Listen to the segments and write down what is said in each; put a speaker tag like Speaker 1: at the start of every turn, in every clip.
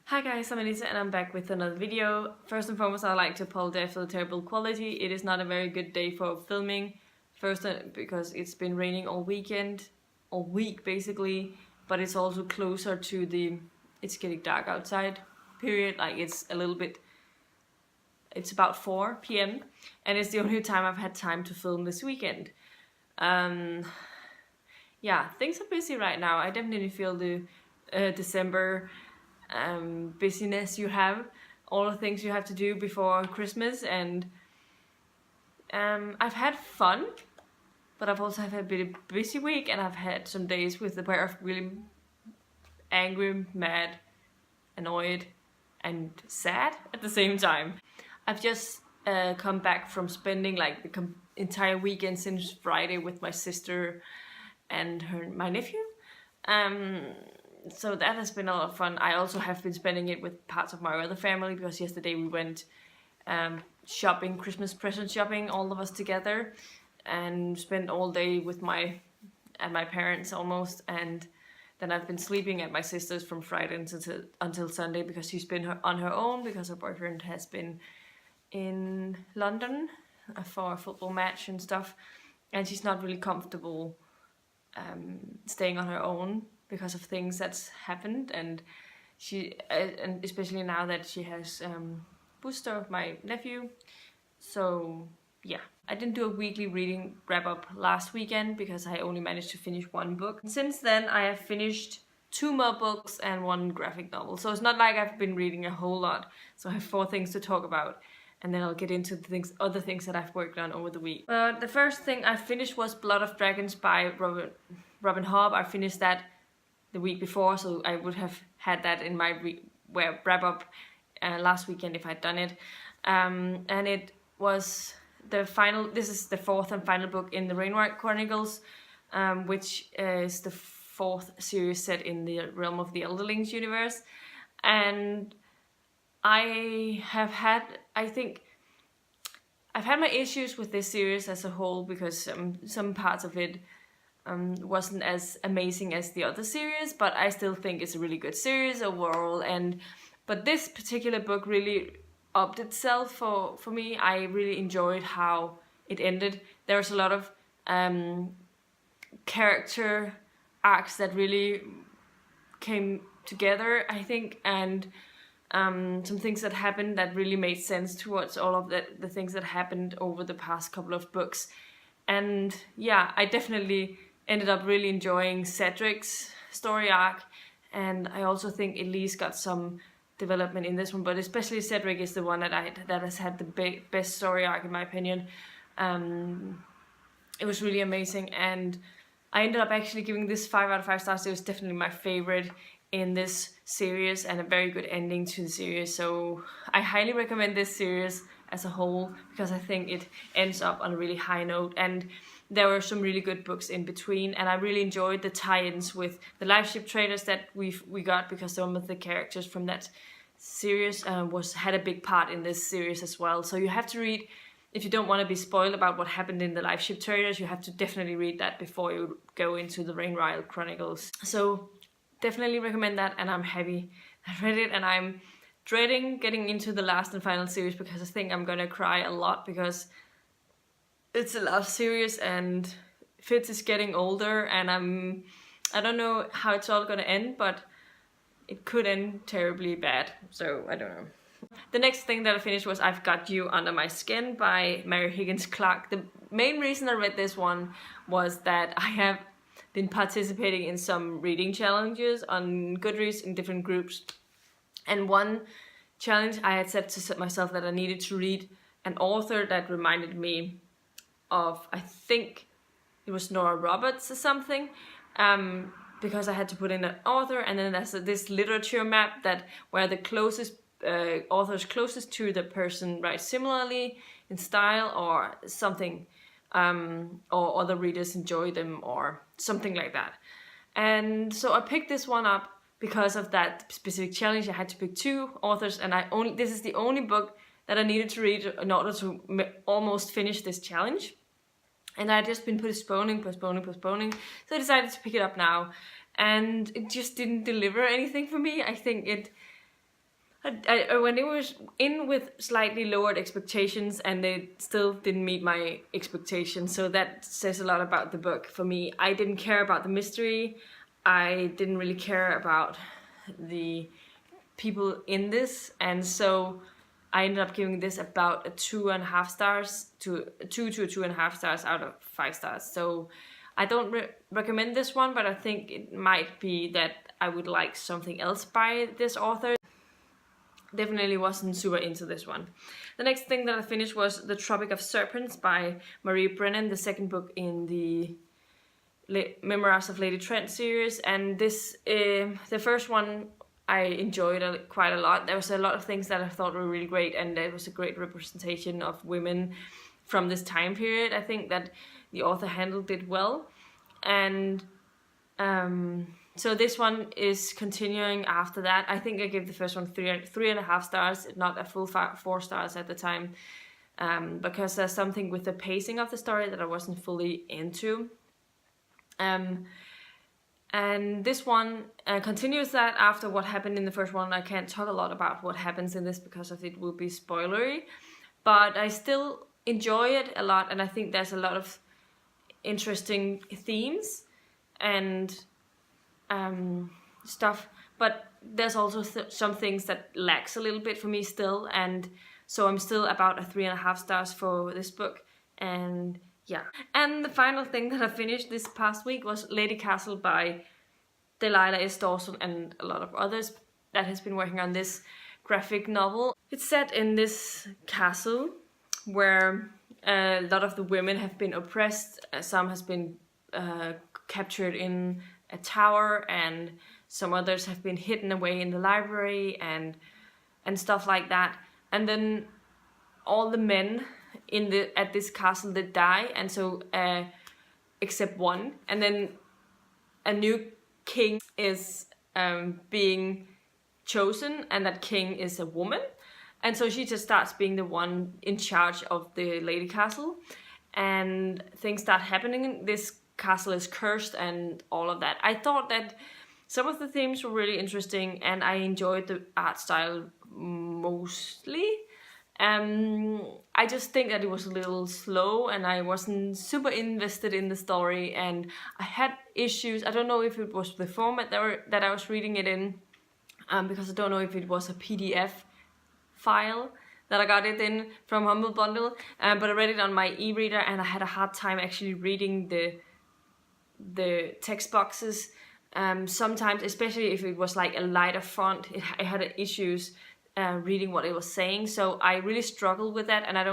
Speaker 1: Hi guys, I'm Elisa and I'm back with another video. First and foremost, I'd like to apologize for the terrible quality. It is not a very good day for filming. First, because it's been raining all week basically, but it's also closer to the it's getting dark outside period. Like it's about 4 p.m. and it's the only time I've had time to film this weekend. Yeah, things are busy right now. I definitely feel the December busyness you have, all the things you have to do before Christmas, and I've had fun, but I've also had a bit of a busy week, and I've had some days where I've really angry, mad, annoyed, and sad at the same time. I've just come back from spending like the entire weekend since Friday with my sister and my nephew. So that has been a lot of fun. I also have been spending it with parts of my other family, because yesterday we went shopping, Christmas present shopping, all of us together, and spent all day with my parents almost. And then I've been sleeping at my sister's from Friday until Sunday, because she's been on her own, because her boyfriend has been in London for a football match and stuff, and she's not really comfortable staying on her own because of things that's happened, and and especially now that she has Buster, my nephew. So yeah, I didn't do a weekly reading wrap up last weekend because I only managed to finish one book. Since then I have finished 2 more books and 1 graphic novel, so it's not like I've been reading a whole lot. So I have 4 things to talk about, and then I'll get into the other things that I've worked on over the week. The first thing I finished was Blood of Dragons by Robin Hobb. I finished that the week before, so I would have had that in my wrap up last weekend if I'd done it. And it was the final. This is the 4th and final book in the Rainwright Chronicles, which is the 4th series set in the Realm of the Elderlings universe. And I've had my issues with this series as a whole, because some parts of it wasn't as amazing as the other series, but I still think it's a really good series overall. But this particular book really upped itself for me. I really enjoyed how it ended. There was a lot of character arcs that really came together, I think, and some things that happened that really made sense towards all of the things that happened over the past couple of books. And yeah, I definitely ended up really enjoying Cedric's story arc, and I also think Elise got some development in this one, but especially Cedric is the one that has had the best story arc in my opinion. It was really amazing, and I ended up actually giving this 5 out of 5 stars. It was definitely my favorite in this series, and a very good ending to the series. So I highly recommend this series as a whole, because I think it ends up on a really high note, and there were some really good books in between, and I really enjoyed the tie-ins with the live ship traders that we got, because some of the characters from that series had a big part in this series as well. So you have to read, if you don't want to be spoiled about what happened in the live ship traders, you have to definitely read that before you go into the Rainwright Chronicles. So definitely recommend that, and I'm happy I read it, and I'm dreading getting into the last and final series, because I think I'm gonna cry a lot, because it's the last series and Fitz is getting older, and I don't know how it's all gonna end, but it could end terribly bad, so I don't know. The next thing that I finished was I've Got You Under My Skin by Mary Higgins Clark. The main reason I read this one was that I have been participating in some reading challenges on Goodreads in different groups, and one challenge I had set to myself that I needed to read an author that reminded me of, I think it was Nora Roberts or something, because I had to put in an author, and then there's this literature map where the closest authors closest to the person write similarly in style or something, or other readers enjoy them or something like that. And so I picked this one up because of that specific challenge. I had to pick 2 authors, and this is the only book that I needed to read in order to almost finish this challenge. And I had just been postponing, so I decided to pick it up now, and it just didn't deliver anything for me. I think I went in with slightly lowered expectations, and they still didn't meet my expectations. So that says a lot about the book for me. I didn't care about the mystery. I didn't really care about the people in this, and so I ended up giving this about a 2.5 stars to 2.5 stars out of 5 stars. So I don't recommend this one, but I think it might be that I would like something else by this author. Definitely wasn't super into this one. The next thing that I finished was The Tropic of Serpents by Marie Brennan, the second book in the Memoirs of Lady Trent series. And this, the first one I enjoyed quite a lot. There was a lot of things that I thought were really great, and it was a great representation of women from this time period. I think that the author handled it well. And so this one is continuing after that. I think I gave the first one 3.5 stars, not a full 4 stars at the time, because there's something with the pacing of the story that I wasn't fully into. And this one continues that after what happened in the first one. I can't talk a lot about what happens in this because of it will be spoilery, but I still enjoy it a lot, and I think there's a lot of interesting themes and stuff, but there's also some things that lacks a little bit for me still, and so I'm still about a 3.5 stars for this book. And yeah, and the final thing that I finished this past week was Ladycastle by Delilah, Dawson, and a lot of others that has been working on this graphic novel. It's set in this castle where a lot of the women have been oppressed. Some has been captured in a tower, and some others have been hidden away in the library and stuff like that. And then all the men at this castle that die, and so except one, and then a new king is being chosen, and that king is a woman, and so she just starts being the one in charge of the Ladycastle, and things start happening. This castle is cursed and all of that. I thought that some of the themes were really interesting, and I enjoyed the art style mostly. I just think that it was a little slow, and I wasn't super invested in the story, and I had issues. I don't know if it was the format that I was reading it in, because I don't know if it was a PDF file that I got it in from Humble Bundle, but I read it on my e-reader, and I had a hard time actually reading the text boxes. Sometimes, especially if it was like a lighter font, I had issues reading what it was saying, so I really struggled with that, and I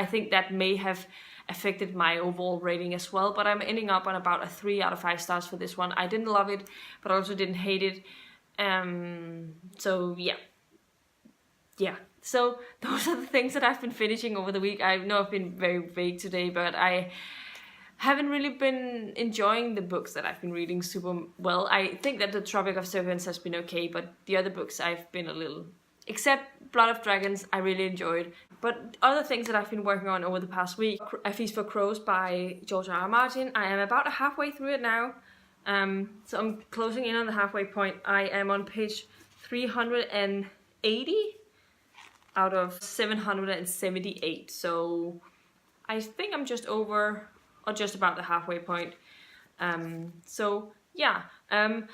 Speaker 1: think that may have affected my overall rating as well, but I'm ending up on about a 3 out of 5 stars for this one. I didn't love it, but I also didn't hate it, so yeah, so those are the things that I've been finishing over the week. I know I've been very vague today, but I haven't really been enjoying the books that I've been reading super well. I think that The Tropic of Serpents has been okay, but the other books I've been a little... Except Blood of Dragons, I really enjoyed. But other things that I've been working on over the past week, A Feast for Crows by George R. R. Martin. I am about halfway through it now. So I'm closing in on the halfway point. I am on page 380 out of 778. So I think I'm just over... or just about the halfway point. So yeah, I'm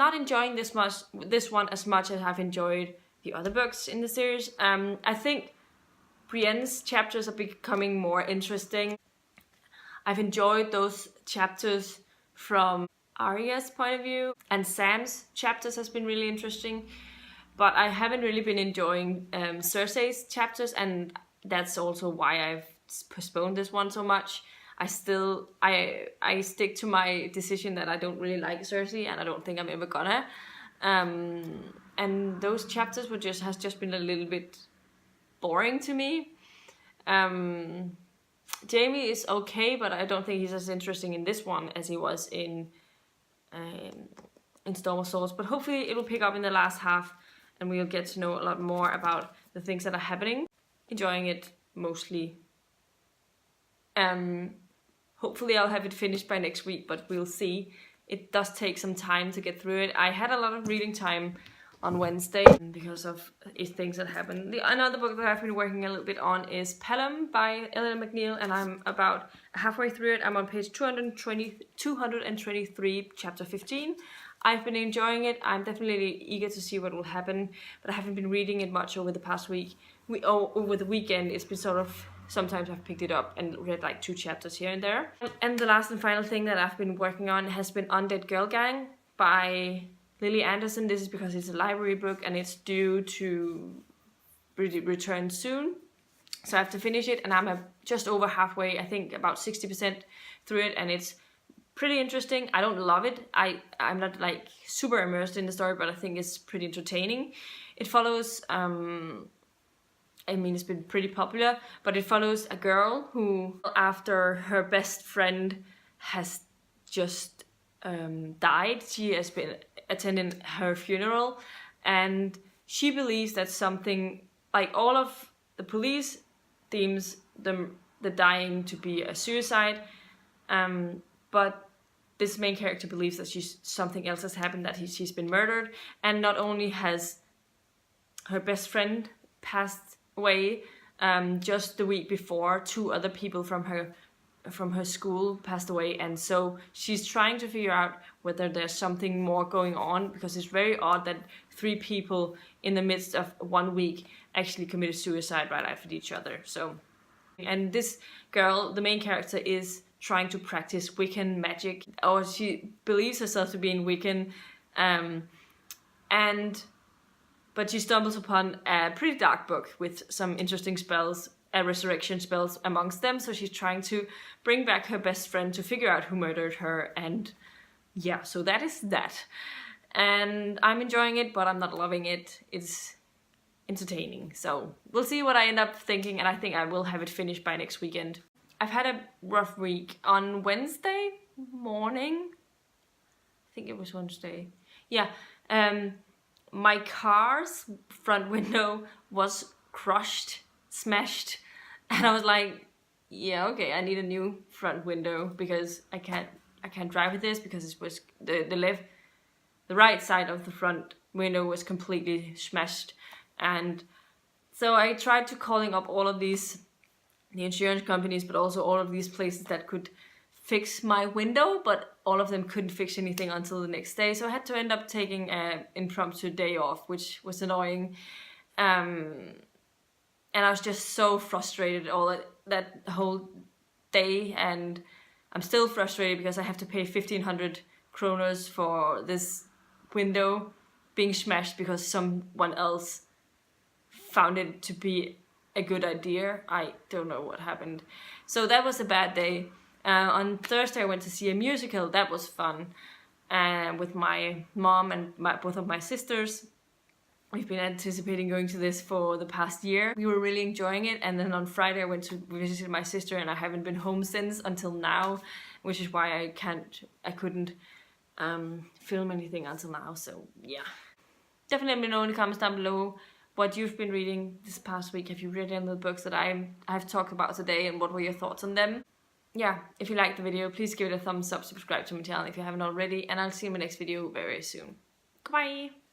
Speaker 1: not enjoying this one as much as I've enjoyed the other books in the series. I think Brienne's chapters are becoming more interesting. I've enjoyed those chapters from Arya's point of view, and Sam's chapters has been really interesting, but I haven't really been enjoying Cersei's chapters, and that's also why I've postponed this one so much. I stick to my decision that I don't really like Cersei, and I don't think I'm ever gonna. And those chapters has just been a little bit boring to me. Jamie is okay, but I don't think he's as interesting in this one as he was in Storm of Swords. But hopefully it will pick up in the last half, and we'll get to know a lot more about the things that are happening. Enjoying it mostly. Hopefully I'll have it finished by next week, but we'll see. It does take some time to get through it. I had a lot of reading time on Wednesday because of things that happened. Another book that I've been working a little bit on is Pelham by Ellen McNeil, and I'm about halfway through it. I'm on page 223, chapter 15. I've been enjoying it. I'm definitely eager to see what will happen, but I haven't been reading it much over the past week. Over the weekend, it's been sort of, sometimes I've picked it up and read like 2 chapters here and there. And the last and final thing that I've been working on has been Undead Girl Gang by Lily Anderson. This is because it's a library book and it's due to return soon. So I have to finish it, and I'm just over halfway, I think about 60% through it, and it's pretty interesting. I don't love it. I'm not like super immersed in the story, but I think it's pretty entertaining. It follows, I mean, it's been pretty popular, but it follows a girl who, after her best friend has just died, she has been attending her funeral, and she believes that something, like all of the police deems the dying to be a suicide, but this main character believes that something else has happened, that she's been murdered. And not only has her best friend passed away, just the week before, 2 other people from her school passed away, and so she's trying to figure out whether there's something more going on, because it's very odd that 3 people in the midst of 1 week actually committed suicide right after each other. So, and this girl, the main character, is trying to practice Wiccan magic, or she believes herself to be in Wiccan, but she stumbles upon a pretty dark book with some interesting spells, resurrection spells amongst them. So she's trying to bring back her best friend to figure out who murdered her, and yeah, so that is that. And I'm enjoying it, but I'm not loving it. It's entertaining, so we'll see what I end up thinking, and I think I will have it finished by next weekend. I've had a rough week. On Wednesday morning, I think it was Wednesday, yeah, my car's front window was crushed, smashed, and I was like, yeah, okay, I need a new front window, because I can't drive with this, because it was the right side of the front window was completely smashed. And so I tried to calling up all of the insurance companies, but also all of these places that could fix my window, but all of them couldn't fix anything until the next day. So I had to end up taking an impromptu day off, which was annoying. And I was just so frustrated all that whole day, and I'm still frustrated because I have to pay 1,500 kroners for this window being smashed because someone else found it to be a good idea. I don't know what happened. So that was a bad day. On Thursday I went to see a musical. That was fun, with my mom and both of my sisters. We've been anticipating going to this for the past year. We were really enjoying it, and then on Friday I went to visit my sister, and I haven't been home since until now, which is why I couldn't film anything until now. So yeah, definitely let me know in the comments down below what you've been reading this past week. Have you read any of the books that I've talked about today, and what were your thoughts on them? Yeah, if you liked the video, please give it a thumbs up, subscribe to my channel if you haven't already, and I'll see you in my next video very soon. Goodbye!